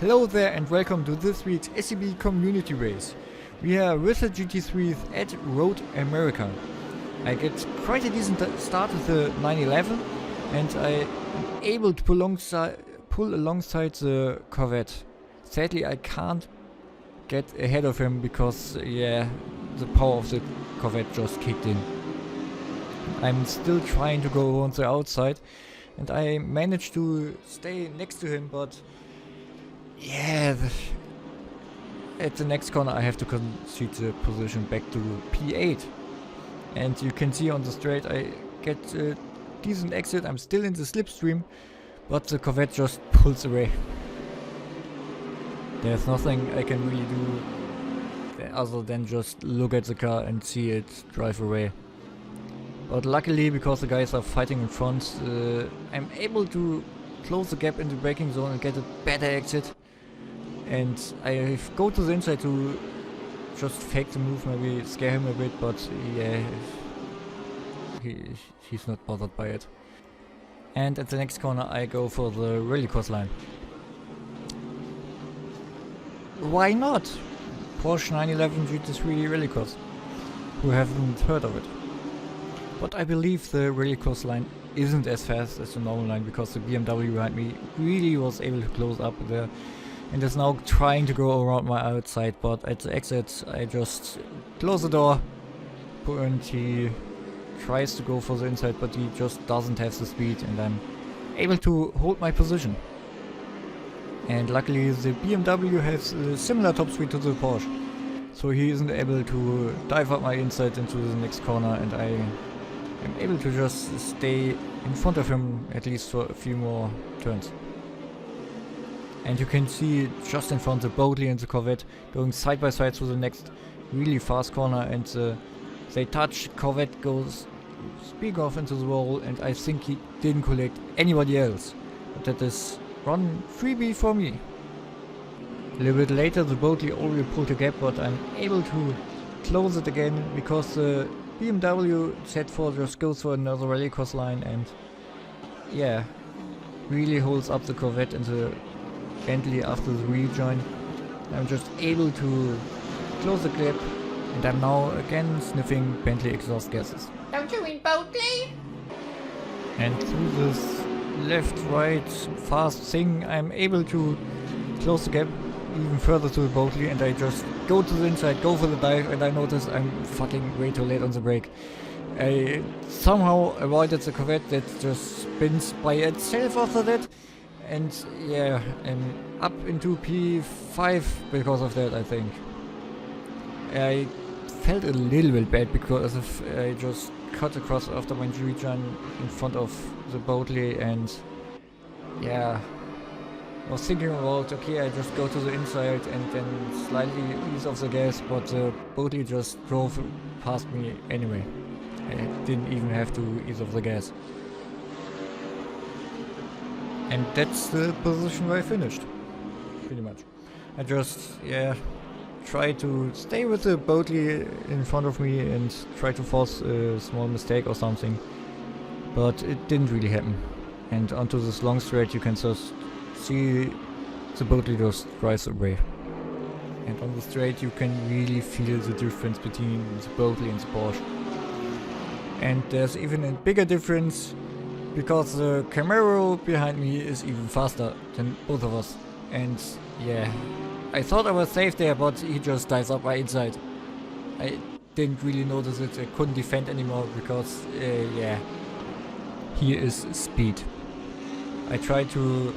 Hello there and welcome to this week's SCB Community race. We are with the GT3 at Road America. I get quite a decent start with the 911 and I am able to pull alongside the Corvette. Sadly I can't get ahead of him because the power of the Corvette just kicked in. I'm still trying to go on the outside and I managed to stay next to him, but at the next corner I have to concede the position back to P8. And you can see on the straight I get a decent exit. I'm still in the slipstream, but the Corvette just pulls away. There's nothing I can really do other than just look at the car and see it drive away. But luckily, because the guys are fighting in front, I'm able to close the gap in the braking zone and get a better exit. And I go to the inside to just fake the move, maybe scare him a bit, but yeah, he's not bothered by it. And at the next corner I go for the rallycross line. Why not? Porsche 911 GT3 rallycross. Who haven't heard of it? But I believe the rallycross line isn't as fast as the normal line because the BMW behind me really was able to close up there. And is now trying to go around my outside, but at the exit I just close the door and he tries to go for the inside, but he just doesn't have the speed and I'm able to hold my position. And luckily the BMW has a similar top speed to the Porsche, so he isn't able to dive up my inside into the next corner, and I am able to just stay in front of him at least for a few more turns. And you can see just in front the Boatley and the Corvette going side by side through the next really fast corner, and they touch, Corvette goes speak off into the wall, and I think he didn't collect anybody else. But that is run freebie for me. A little bit later the Boatley already pulled a gap, but I'm able to close it again because the BMW Z4 just goes for another rallycross line and really holds up the Corvette and the Bentley after the rejoin. I'm just able to close the gap, and I'm now again sniffing Bentley exhaust gases. Don't you mean Bentley? And through this left-right fast thing I'm able to close the gap even further to the Bentley, and I just go to the inside, go for the dive, and I notice I'm fucking way too late on the brake. I somehow avoided the Corvette that just spins by itself after that. And I'm up into P5 because of that, I think. I felt a little bit bad because I just cut across after my rejoin in front of the Boatley, and I was thinking about, okay, I just go to the inside and then slightly ease off the gas, but the Boatley just drove past me anyway. I didn't even have to ease off the gas. And that's the position where I finished, pretty much. I just, try to stay with the Boatley in front of me and try to force a small mistake or something. But it didn't really happen. And onto this long straight you can just see the Boatley just drives away. And on the straight you can really feel the difference between the Boatley and the Porsche. And there's even a bigger difference, because the Camaro behind me is even faster than both of us. And I thought I was safe there, but he just dives up my inside. I didn't really notice it, I couldn't defend anymore because he is speed. I tried to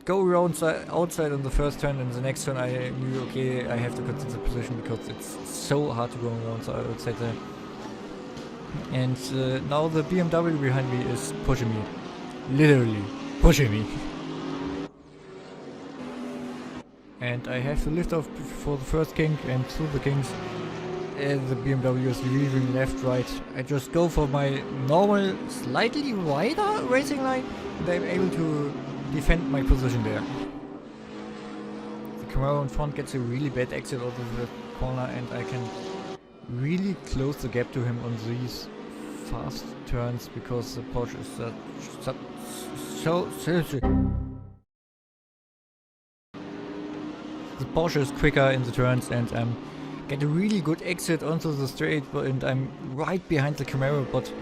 go around outside on the first turn, and the next turn I knew, okay, I have to consider the position because it's so hard to go around the outside there. And now the BMW behind me is pushing me. Literally pushing me. And I have to lift off for the first kink, and through the kinks the BMW is leaving left, right. I just go for my normal, slightly wider racing line, and I'm able to defend my position there. The Camaro in front gets a really bad exit out of the corner, and I can really close the gap to him on these fast turns because the Porsche is so the Porsche is quicker in the turns, and get a really good exit onto the straight, and I'm right behind the Camaro, but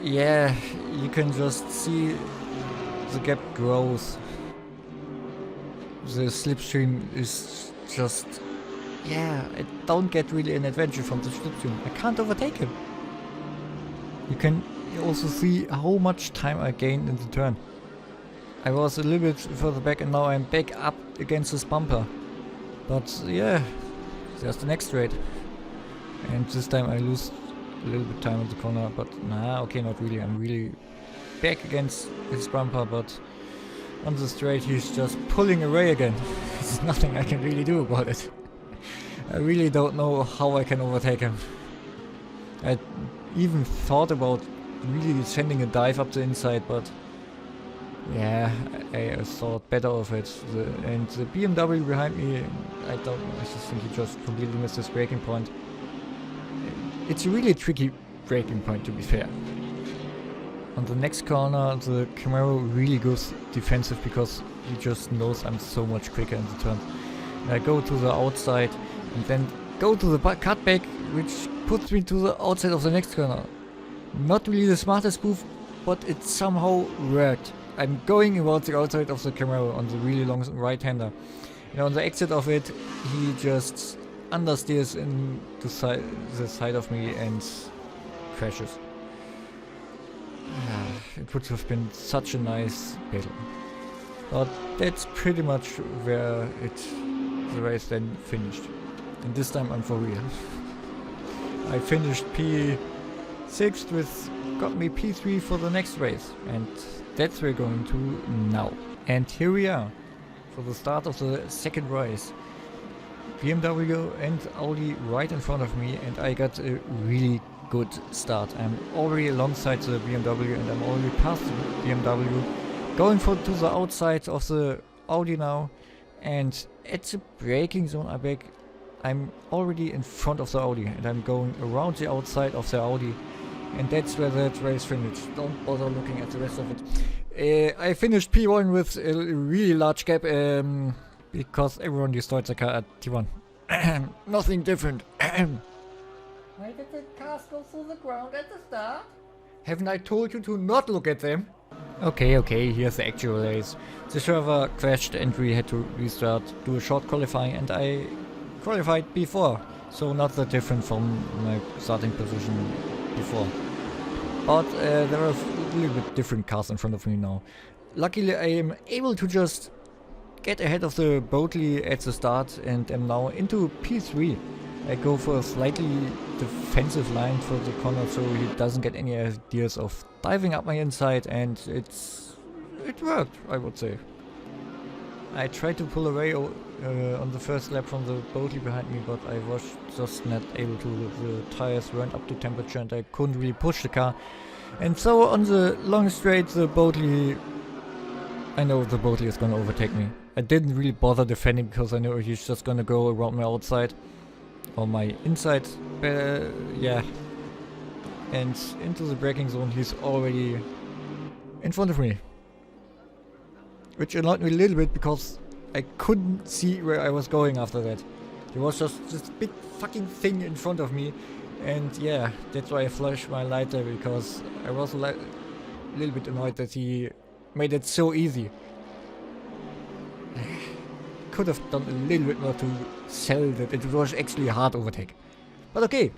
yeah, you can just see the gap grows. The slipstream is just, yeah, I don't get really an advantage from the slipstream. I can't overtake him. You can also see how much time I gained in the turn. I was a little bit further back and now I'm back up against this bumper. But yeah, there's the next straight. And this time I lose a little bit time on the corner, but nah, okay, not really. I'm really back against his bumper, but on the straight he's just pulling away again. There's nothing I can really do about it. I really don't know how I can overtake him. I even thought about really sending a dive up the inside, but yeah, I thought better of it. And the BMW behind me, I don't know, I just think he just completely missed his braking point. It's a really tricky braking point, to be fair. On the next corner, the Camaro really goes defensive because he just knows I'm so much quicker in the turn. And I go to the outside and then go to the cutback, which puts me to the outside of the next corner. Not really the smartest move, but it somehow worked. I'm going about the outside of the Camaro on the really long right-hander. And on the exit of it, he just understeers in the side of me and crashes. It would have been such a nice battle. But that's pretty much where the race then finished. And this time I'm for real. I finished P6 with got me P3 for the next race, and that's where we're going to now. And here we are for the start of the second race. BMW and Audi right in front of me, and I got a really good start. I'm already alongside the BMW and I'm already past the BMW, going to the outside of the Audi now, and at the braking zone I'm already in front of the Audi and I'm going around the outside of the Audi, and that's where that race finished. Don't bother looking at the rest of it. I finished P1 with a really large gap because everyone destroyed the car at T1. Nothing different. Why did the cars go through the ground at the start? Haven't I told you to not look at them? Okay, here's the actual race. The server crashed and we had to restart, do a short qualifying, and I qualified before, so not that different from my starting position before. But there are a little bit different cars in front of me now. Luckily I am able to just get ahead of the Boatley at the start and am now into P3. I go for a slightly defensive line for the corner so he doesn't get any ideas of diving up my inside, and it worked, I would say. I tried to pull away on the first lap from the Boatley behind me, but I was just not able to. The tires weren't up to temperature and I couldn't really push the car. And so on the long straight, I know the Boatley is gonna overtake me. I didn't really bother defending because I know he's just gonna go around my outside or my inside, yeah. And into the braking zone, he's already in front of me, which annoyed me a little bit because I couldn't see where I was going after that. There was just this big fucking thing in front of me, and yeah, that's why I flashed my light there, because I was a little bit annoyed that he made it so easy. Could have done a little bit more to sell that it was actually a hard overtake. But okay,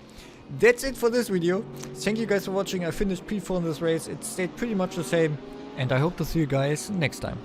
that's it for this video. Thank you guys for watching. I finished P4 in this race. It stayed pretty much the same, and I hope to see you guys next time.